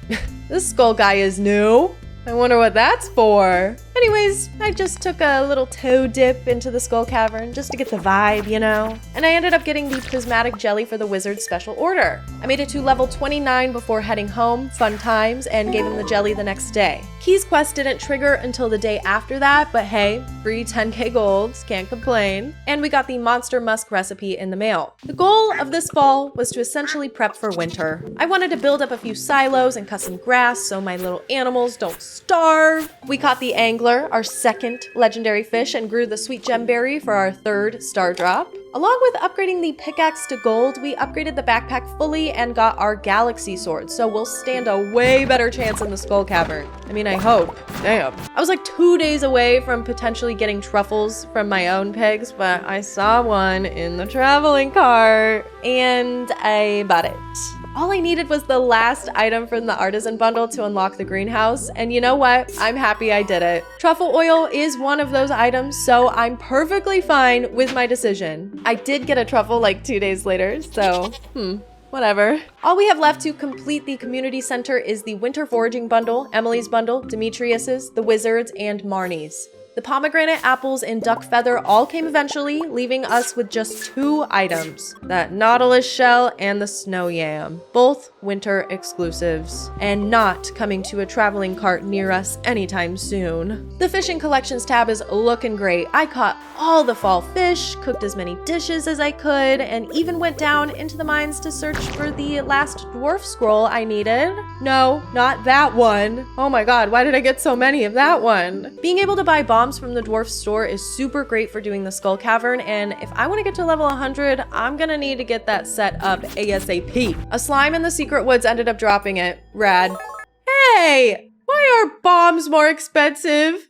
This skull guy is new. I wonder what that's for. Anyways, I just took a little toe dip into the skull cavern just to get the vibe, you know? And I ended up getting the prismatic jelly for the wizard's special order. I made it to level 29 before heading home, fun times, and gave him the jelly the next day. Key's quest didn't trigger until the day after that, but hey, free 10k golds, can't complain. And we got the monster musk recipe in the mail. The goal of this fall was to essentially prep for winter. I wanted to build up a few silos and cut some grass so my little animals don't starve. We caught the angler, our second legendary fish, and grew the sweet gemberry for our third star drop. Along with upgrading the pickaxe to gold, we upgraded the backpack fully and got our galaxy sword, so we'll stand a way better chance in the skull cavern. I mean, I hope. Damn. I was like 2 days away from potentially getting truffles from my own pigs, but I saw one in the traveling cart and I bought it. All I needed was the last item from the artisan bundle to unlock the greenhouse, and you know what? I'm happy I did it. Truffle oil is one of those items, so I'm perfectly fine with my decision. I did get a truffle like 2 days later, so whatever. All we have left to complete the community center is the winter foraging bundle, Emily's bundle, Demetrius's, the wizard's, and Marnie's. The pomegranate, apples, and duck feather all came eventually, leaving us with just 2 items. That nautilus shell and the snow yam. Both winter exclusives, and not coming to a traveling cart near us anytime soon. The fishing collections tab is looking great. I caught all the fall fish, cooked as many dishes as I could, and even went down into the mines to search for the last dwarf scroll I needed. No, not that one. Oh my god, why did I get so many of that one? Being able to buy bombs from the dwarf store is super great for doing the skull cavern, and if I want to get to level 100, I'm gonna need to get that set up ASAP. A slime in the secret woods ended up dropping it. Rad. Hey! Why are bombs more expensive?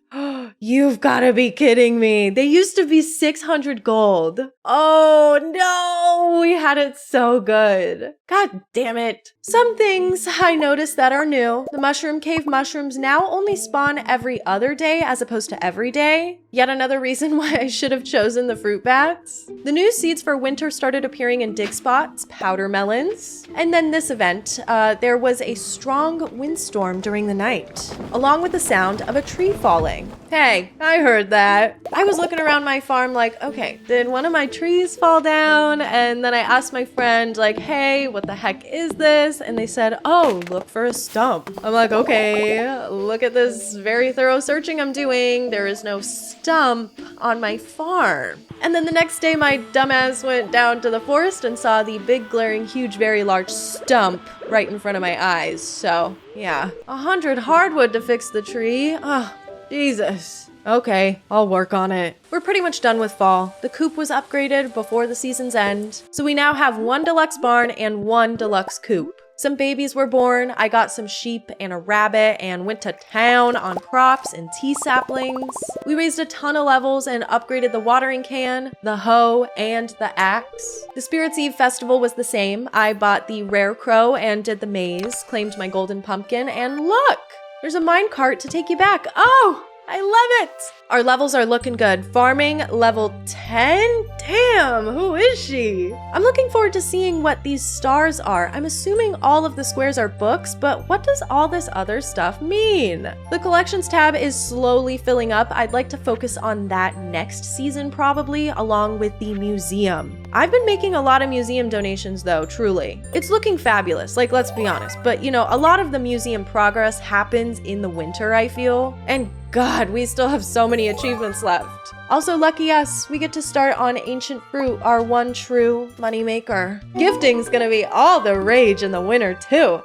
You've gotta be kidding me. They used to be 600 gold. Oh no, we had it so good. God damn it. Some things I noticed that are new. The mushroom cave mushrooms now only spawn every other day as opposed to every day. Yet another reason why I should have chosen the fruit bats. The new seeds for winter started appearing in dig spots, powder melons. And then this event, there was a strong windstorm during the night, along with the sound of a tree falling. Hey, I heard that. I was looking around my farm like, okay, did one of my trees fall down? And then I asked my friend like, hey, what the heck is this? And they said, oh, look for a stump. I'm like, okay, look at this very thorough searching I'm doing. There is no stump on my farm. And then the next day, my dumbass went down to the forest and saw the big, glaring, huge, very large stump right in front of my eyes. So yeah, 100 hardwood to fix the tree. Oh, Jesus. Okay, I'll work on it. We're pretty much done with fall. The coop was upgraded before the season's end, so we now have 1 deluxe barn and 1 deluxe coop. Some babies were born, I got some sheep and a rabbit and went to town on crops and tea saplings. We raised a ton of levels and upgraded the watering can, the hoe, and the axe. The Spirits Eve festival was the same. I bought the rare crow and did the maze, claimed my golden pumpkin, and look! There's a minecart to take you back. Oh! I love it! Our levels are looking good. Farming, level 10? Damn, who is she? I'm looking forward to seeing what these stars are. I'm assuming all of the squares are books, but what does all this other stuff mean? The collections tab is slowly filling up. I'd like to focus on that next season probably, along with the museum. I've been making a lot of museum donations though, truly. It's looking fabulous, like let's be honest, but you know, a lot of the museum progress happens in the winter, I feel, and God, we still have so many achievements left. Also, lucky us, we get to start on Ancient Fruit, our one true moneymaker. Gifting's gonna be all the rage in the winter too.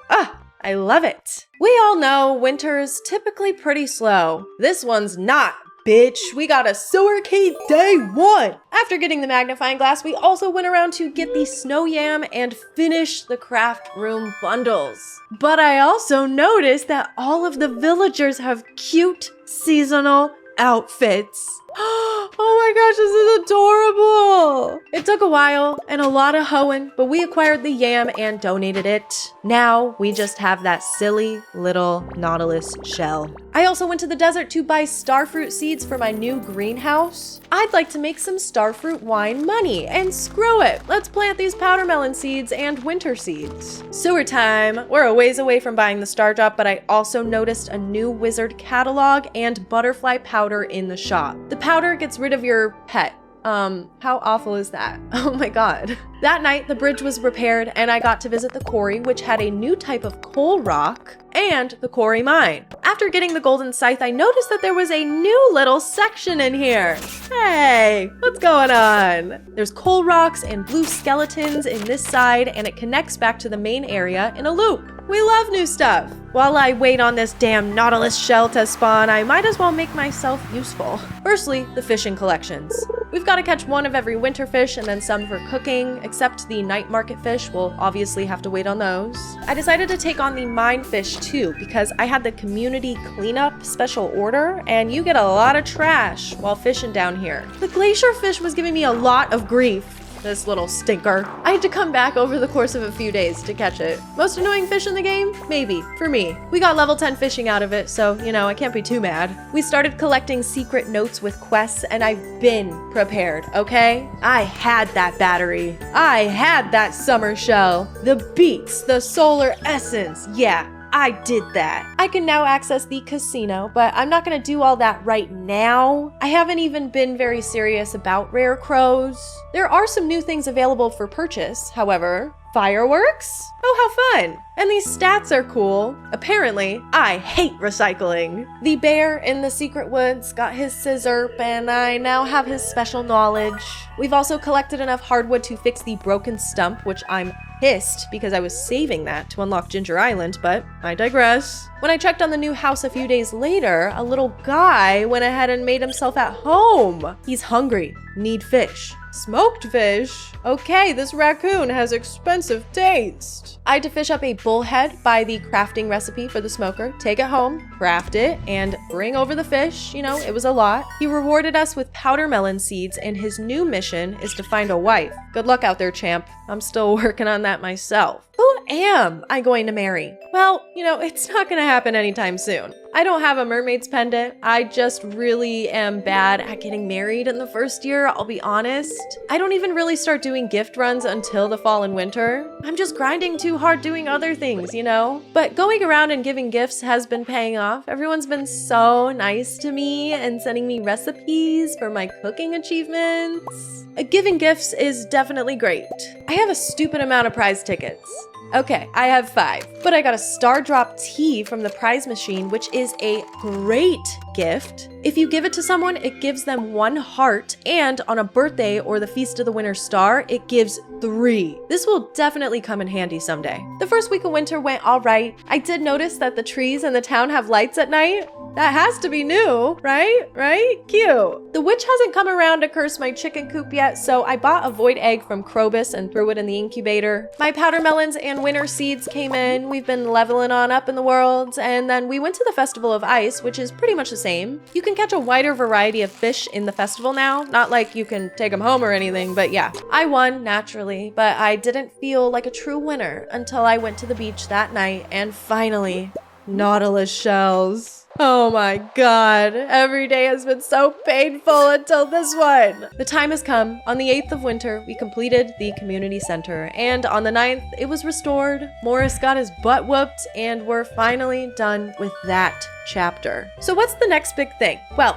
I love it. We all know winter's typically pretty slow. This one's not, bitch. We got a Sewercade day one. After getting the magnifying glass, we also went around to get the snow yam and finish the craft room bundles. But I also noticed that all of the villagers have cute seasonal outfits. Oh my gosh, this is adorable. It took a while and a lot of hoeing, but we acquired the yam and donated it. Now we just have that silly little nautilus shell. I also went to the desert to buy starfruit seeds for my new greenhouse. I'd like to make some starfruit wine money, and screw it. Let's plant these powder melon seeds and winter seeds. Sewer time. We're a ways away from buying the star drop, but I also noticed a new wizard catalog and butterfly powder in the shop. The powder gets rid of your pet. How awful is that? Oh my God. That night, the bridge was repaired and I got to visit the quarry, which had a new type of coal rock and the quarry mine. After getting the golden scythe, I noticed that there was a new little section in here. Hey, what's going on? There's coal rocks and blue skeletons in this side, and it connects back to the main area in a loop. We love new stuff. While I wait on this damn nautilus shell to spawn, I might as well make myself useful. Firstly, the fishing collections. We've got to catch one of every winter fish and then some for cooking, except the night market fish. We'll obviously have to wait on those. I decided to take on the mine fish too, because I had the community cleanup special order, and you get a lot of trash while fishing down here. The glacier fish was giving me a lot of grief. This little stinker. I had to come back over the course of a few days to catch it. Most annoying fish in the game? Maybe, for me. We got level 10 fishing out of it, so, you know, I can't be too mad. We started collecting secret notes with quests, and I've been prepared, okay? I had that battery. I had that summer shell. The beats, the solar essence, yeah. I did that. I can now access the casino, but I'm not gonna do all that right now. I haven't even been very serious about rare crows. There are some new things available for purchase, however. Fireworks? Oh, how fun. And these stats are cool. Apparently, I hate recycling. The bear in the secret woods got his scissor, and I now have his special knowledge. We've also collected enough hardwood to fix the broken stump, which I'm pissed because I was saving that to unlock Ginger Island, but I digress. When I checked on the new house a few days later, a little guy went ahead and made himself at home. He's hungry, need fish. Smoked fish? Okay, this raccoon has expensive taste. I had to fish up a bullhead, buy the crafting recipe for the smoker, take it home, craft it, and bring over the fish. You know, it was a lot. He rewarded us with powder melon seeds, and his new mission is to find a wife. Good luck out there, champ. I'm still working on that myself. Who am I going to marry? Well, you know, it's not gonna happen anytime soon. I don't have a mermaid's pendant. I just really am bad at getting married in the first year, I'll be honest. I don't even really start doing gift runs until the fall and winter. I'm just grinding too hard doing other things, you know? But going around and giving gifts has been paying off. Everyone's been so nice to me and sending me recipes for my cooking achievements. Giving gifts is definitely great. I have a stupid amount of prize tickets. Okay, I have 5, but I got a Star Drop tea from the prize machine, which is a great gift. If you give it to someone, it gives them 1 heart, and on a birthday or the Feast of the Winter Star, it gives 3. This will definitely come in handy someday. The first week of winter went all right. I did notice that the trees in the town have lights at night. That has to be new, right? Right? Cute. The witch hasn't come around to curse my chicken coop yet, so I bought a void egg from Krobus and threw it in the incubator. My powder melons and winter seeds came in. We've been leveling on up in the world, and then we went to the Festival of Ice, which is pretty much the same. You can catch a wider variety of fish in the festival now. Not like you can take them home or anything, but yeah. I won, naturally, but I didn't feel like a true winner until I went to the beach that night and finally, Nautilus shells. Oh my god, every day has been so painful until this one. The time has come. On the 8th of winter, we completed the community center, and on the 9th, it was restored. Morris got his butt whooped, and we're finally done with that chapter. So what's the next big thing? Well,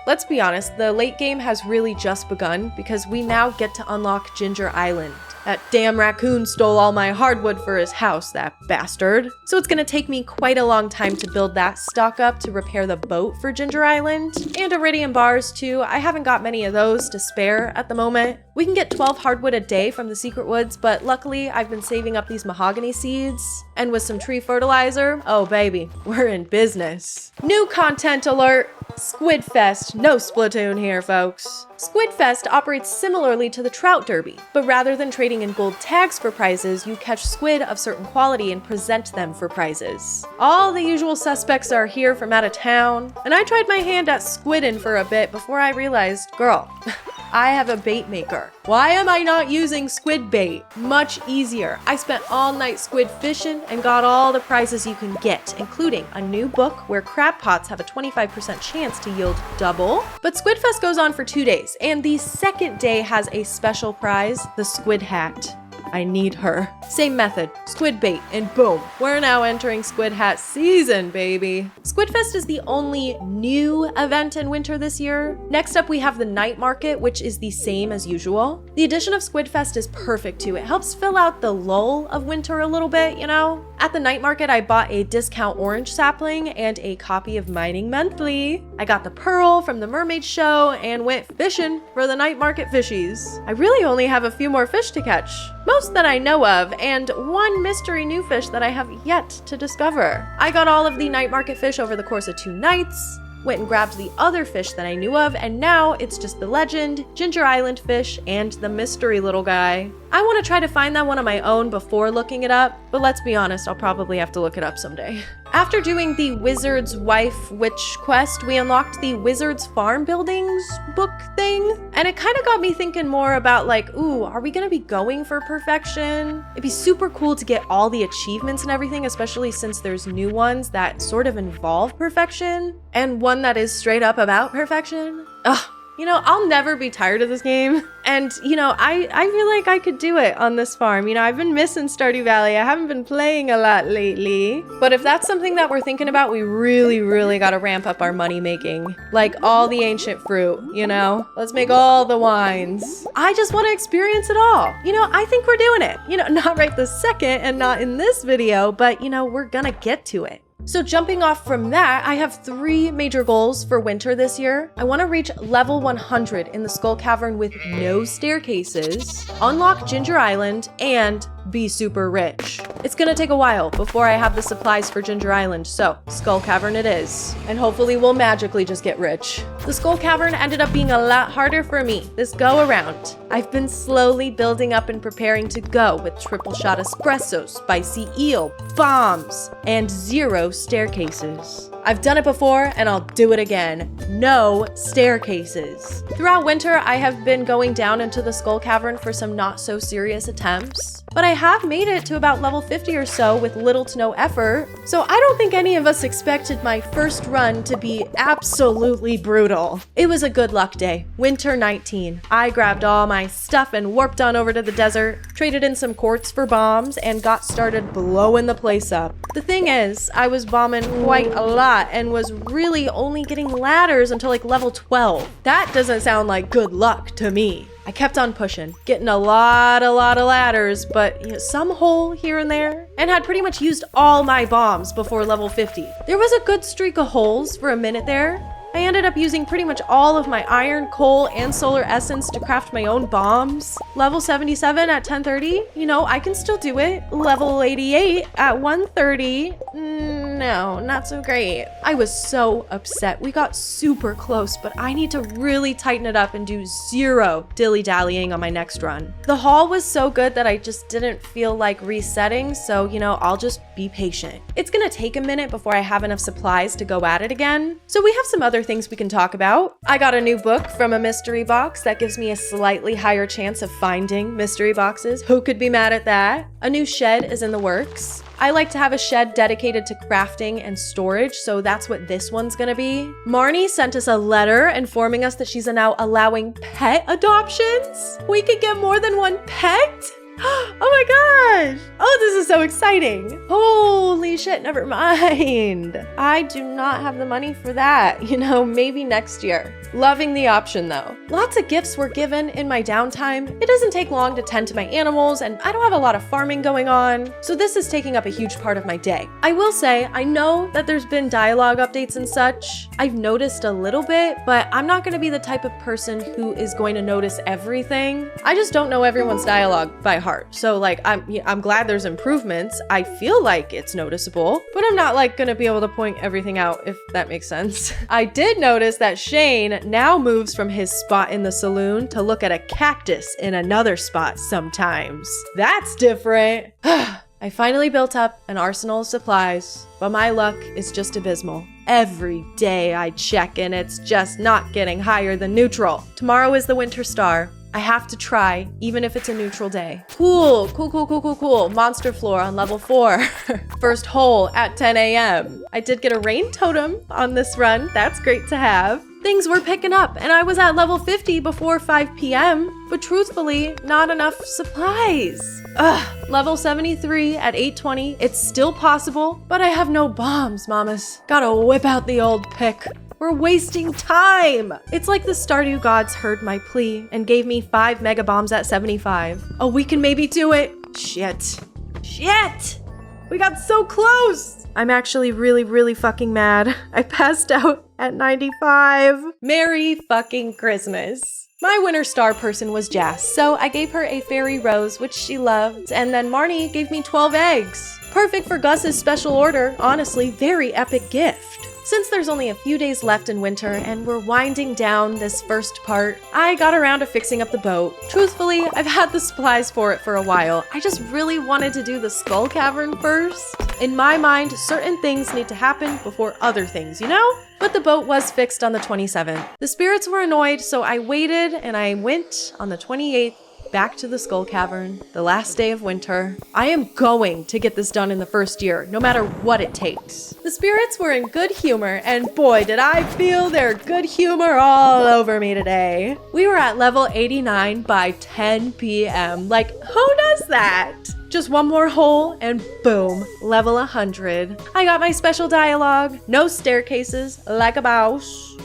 let's be honest, the late game has really just begun because we now get to unlock Ginger Island. That damn raccoon stole all my hardwood for his house, that bastard. So it's gonna take me quite a long time to build that stock up to repair the boat for Ginger Island. And iridium bars too. I haven't got many of those to spare at the moment. We can get 12 hardwood a day from the secret woods, but luckily I've been saving up these mahogany seeds. And with some tree fertilizer, oh baby, we're in business. New content alert! Squidfest, no Splatoon here, folks. Squidfest operates similarly to the Trout Derby, but rather than trading in gold tags for prizes, you catch squid of certain quality and present them for prizes. All the usual suspects are here from out of town, and I tried my hand at squidding for a bit before I realized, girl, I have a bait maker. Why am I not using squid bait? Much easier. I spent all night squid fishing and got all the prizes you can get, including a new book where crab pots have a 25% chance to yield double. But Squidfest goes on for 2 days, and the second day has a special prize, the squid hat. I need her. Same method, squid bait, and boom, we're now entering squid hat season, baby. Squidfest is the only new event in winter this year. Next up, we have the night market, which is the same as usual. The addition of Squidfest is perfect too. It helps fill out the lull of winter a little bit, At the night market, I bought a discount orange sapling and a copy of Mining Monthly. I got the pearl from the mermaid show and went fishing for the night market fishies. I really only have a few more fish to catch. Most that I know of, and one mystery new fish that I have yet to discover. I got all of the night market fish over the course of 2 nights, went and grabbed the other fish that I knew of, and now it's just the legend, Ginger Island fish, and the mystery little guy. I want to try to find that one on my own before looking it up, but let's be honest, I'll probably have to look it up someday. After doing the Wizard's Wife Witch quest, we unlocked the Wizard's Farm Buildings book thing, and it kind of got me thinking more about ooh, are we gonna be going for perfection? It'd be super cool to get all the achievements and everything, especially since there's new ones that sort of involve perfection, and one that is straight up about perfection. Ugh. I'll never be tired of this game. And, I feel like I could do it on this farm. I've been missing Stardew Valley. I haven't been playing a lot lately. But if that's something that we're thinking about, we really, really got to ramp up our money making. Like all the ancient fruit, Let's make all the wines. I just want to experience it all. I think we're doing it. Not right this second and not in this video, but, we're gonna get to it. So jumping off from that, I have 3 major goals for winter this year. I want to reach level 100 in the Skull Cavern with no staircases, unlock Ginger Island, and be super rich. It's gonna take a while before I have the supplies for Ginger Island, so Skull Cavern it is. And hopefully we'll magically just get rich. The Skull Cavern ended up being a lot harder for me this go around. I've been slowly building up and preparing to go with triple shot espresso, spicy eel, bombs, and 0 staircases. I've done it before and I'll do it again. No staircases. Throughout winter, I have been going down into the Skull Cavern for some not so serious attempts, but I have made it to about level 50 or so with little to no effort, so I don't think any of us expected my first run to be absolutely brutal. It was a good luck day. Winter 19. I grabbed all my stuff and warped on over to the desert, traded in some quartz for bombs, and got started blowing the place up. The thing is, I was bombing quite a lot and was really only getting ladders until level 12. That doesn't sound like good luck to me. I kept on pushing, getting a lot of ladders, but some hole here and there, and had pretty much used all my bombs before level 50. There was a good streak of holes for a minute there. I ended up using pretty much all of my iron, coal, and solar essence to craft my own bombs. Level 77 at 10:30, I can still do it. Level 88 at 1:30, no, not so great. I was so upset. We got super close, but I need to really tighten it up and do zero dilly-dallying on my next run. The haul was so good that I just didn't feel like resetting, so, you know, I'll just be patient. It's gonna take a minute before I have enough supplies to go at it again, so we have some other things we can talk about. I got a new book from a mystery box that gives me a slightly higher chance of finding mystery boxes. Who could be mad at that? A new shed is in the works. I like to have a shed dedicated to crafting and storage, so that's what this one's gonna be. Marnie sent us a letter informing us that she's now allowing pet adoptions. We could get more than one pet? Oh my gosh! Oh, this is so exciting. Holy shit, never mind. I do not have the money for that. You know, maybe next year. Loving the option though. Lots of gifts were given in my downtime. It doesn't take long to tend to my animals, and I don't have a lot of farming going on, so this is taking up a huge part of my day. I will say, I know that there's been dialogue updates and such. I've noticed a little bit, but I'm not gonna be the type of person who is going to notice everything. I just don't know everyone's dialogue by heart. So like, I'm glad there's improvements. I feel like it's noticeable, but I'm not like gonna be able to point everything out, if that makes sense. I did notice that Shane now moves from his spot in the saloon to look at a cactus in another spot sometimes. That's different. I finally built up an arsenal of supplies, but my luck is just abysmal. Every day I check and it's just not getting higher than neutral. Tomorrow is the winter star. I have to try, even if it's a neutral day. Cool. Monster floor on level 4. First hole at 10 a.m. I did get a rain totem on this run. That's great to have. Things were picking up, and I was at level 50 before 5 p.m., but truthfully, not enough supplies. Level 73 at 8:20. It's still possible, but I have no bombs, mamas. Gotta whip out the old pick. We're wasting time! It's like the Stardew gods heard my plea and gave me 5 mega bombs at 75. Oh, we can maybe do it. Shit. We got so close! I'm actually really fucking mad. I passed out at 95. Merry fucking Christmas. My winter star person was Jas, so I gave her a fairy rose, which she loved, and then Marnie gave me 12 eggs. Perfect for Gus's special order. Honestly, very epic gift. Since there's only a few days left in winter and we're winding down this first part, I got around to fixing up the boat. Truthfully, I've had the supplies for it for a while. I just really wanted to do the skull cavern first. In my mind, certain things need to happen before other things, you know? But the boat was fixed on the 27th. The spirits were annoyed, so I waited and I went on the 28th back to the Skull Cavern, the last day of winter. I am going to get this done in the first year, no matter what it takes. The spirits were in good humor, and boy, did I feel their good humor all over me today. We were at level 89 by 10 p.m. Like, who does that? Just one more hole and boom, level 100. I got my special dialogue, no staircases, like a boss.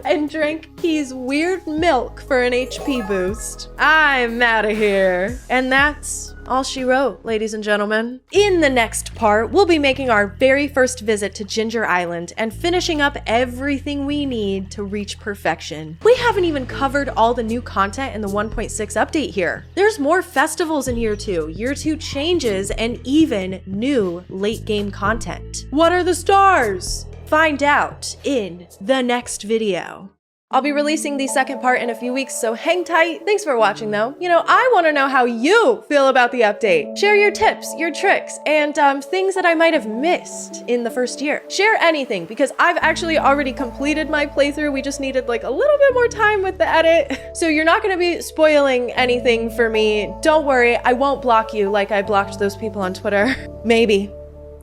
And drank his weird milk for an HP boost. I'm out of here. And that's all she wrote, ladies and gentlemen. In the next part, we'll be making our very first visit to Ginger Island and finishing up everything we need to reach perfection. We haven't even covered all the new content in the 1.6 update here. There's more festivals in Year 2, Year 2 changes, and even new late game content. What are the stars? Find out in the next video. I'll be releasing the second part in a few weeks, so hang tight. Thanks for watching though. You know, I want to know how you feel about the update. Share your tips, your tricks, and things that I might have missed in the first year. Share anything, because I've actually already completed my playthrough. We just needed like a little bit more time with the edit. So you're not going to be spoiling anything for me. Don't worry, I won't block you like I blocked those people on Twitter. Maybe.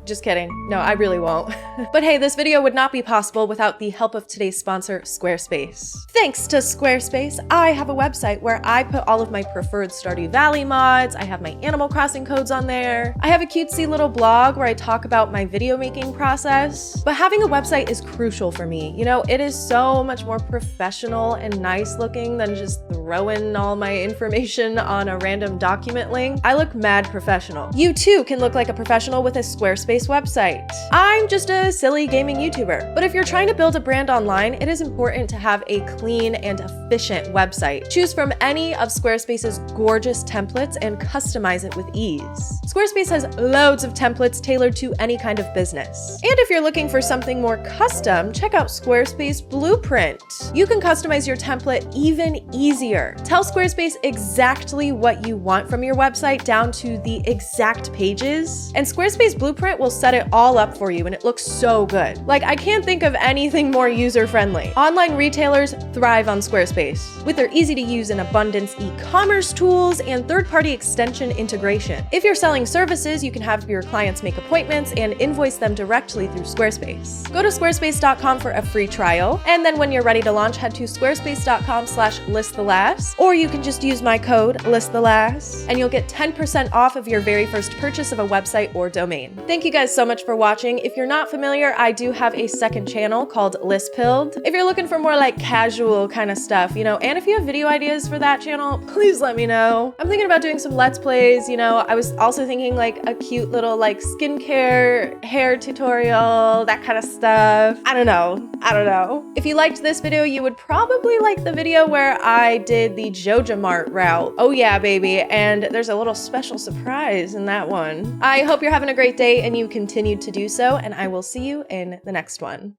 Just kidding. No, I really won't. But hey, this video would not be possible without the help of today's sponsor, Squarespace. Thanks to Squarespace, I have a website where I put all of my preferred Stardew Valley mods. I have my Animal Crossing codes on there. I have a cutesy little blog where I talk about my video making process. But having a website is crucial for me. You know, it is so much more professional and nice looking than just throwing all my information on a random document link. I look mad professional. You too can look like a professional with a Squarespace Squarespace website. I'm just a silly gaming YouTuber, but if you're trying to build a brand online, it is important to have a clean and efficient website. Choose from any of Squarespace's gorgeous templates and customize it with ease. Squarespace has loads of templates tailored to any kind of business. And if you're looking for something more custom, check out Squarespace Blueprint. You can customize your template even easier. Tell Squarespace exactly what you want from your website down to the exact pages, and Squarespace Blueprint will set it all up for you, and it looks so good. Like, I can't think of anything more user-friendly. Online retailers thrive on Squarespace with their easy-to-use and abundance e-commerce tools and third-party extension integration. If you're selling services, you can have your clients make appointments and invoice them directly through Squarespace. Go to squarespace.com for a free trial, and then when you're ready to launch, head to squarespace.com/listthelast, or you can just use my code listthelast, and you'll get 10% off of your very first purchase of a website or domain. Thank you guys so much for watching. If you're not familiar, I do have a second channel called Lisspilled. If you're looking for more like casual kind of stuff, and if you have video ideas for that channel, please let me know. I'm thinking about doing some Let's Plays, I was also thinking like a cute little like skincare, hair tutorial, that kind of stuff. I don't know. If you liked this video, you would probably like the video where I did the JojaMart route. Oh yeah, baby. And there's a little special surprise in that one. I hope you're having a great day and you continue to do so, and I will see you in the next one.